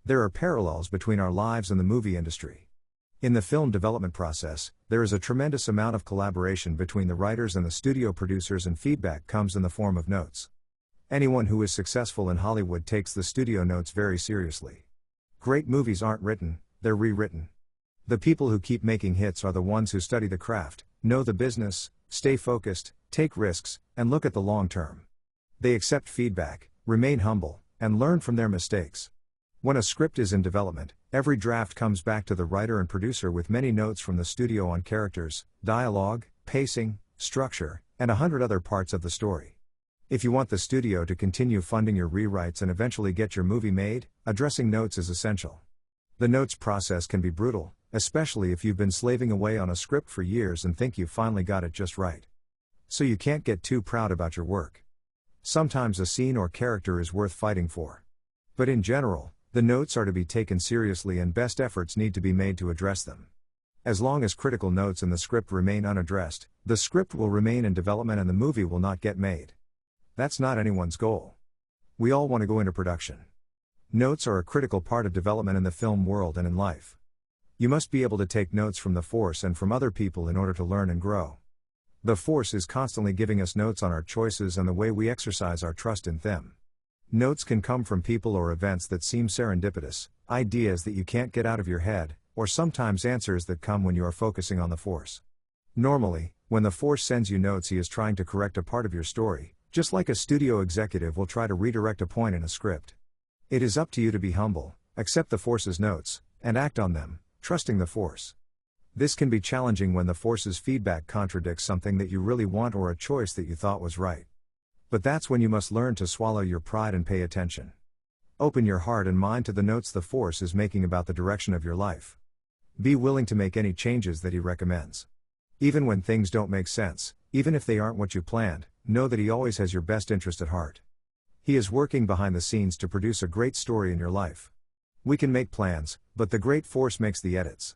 There are parallels between our lives and the movie industry. In the film development process, there is a tremendous amount of collaboration between the writers and the studio producers, and feedback comes in the form of notes. Anyone who is successful in Hollywood takes the studio notes very seriously. Great movies aren't written, they're rewritten. The people who keep making hits are the ones who study the craft, know the business, stay focused, take risks, and look at the long term. They accept feedback, remain humble, and learn from their mistakes. When a script is in development, every draft comes back to the writer and producer with many notes from the studio on characters, dialogue, pacing, structure, and 100 other parts of the story. If you want the studio to continue funding your rewrites and eventually get your movie made, addressing notes is essential. The notes process can be brutal, especially if you've been slaving away on a script for years and think you finally got it just right. So you can't get too proud about your work. Sometimes a scene or character is worth fighting for. But in general, the notes are to be taken seriously and best efforts need to be made to address them. As long as critical notes in the script remain unaddressed, the script will remain in development and the movie will not get made. That's not anyone's goal. We all want to go into production. Notes are a critical part of development in the film world and in life. You must be able to take notes from the Force and from other people in order to learn and grow. The Force is constantly giving us notes on our choices and the way we exercise our trust in them. Notes can come from people or events that seem serendipitous, ideas that you can't get out of your head, or sometimes answers that come when you are focusing on the Force. Normally, when the Force sends you notes, he is trying to correct a part of your story, just like a studio executive will try to redirect a point in a script. It is up to you to be humble, accept the Force's notes, and act on them, trusting the Force. This can be challenging when the Force's feedback contradicts something that you really want or a choice that you thought was right. But that's when you must learn to swallow your pride and pay attention. Open your heart and mind to the notes the Force is making about the direction of your life. Be willing to make any changes that he recommends. Even when things don't make sense, even if they aren't what you planned, know that he always has your best interest at heart. He is working behind the scenes to produce a great story in your life. We can make plans, but the great Force makes the edits.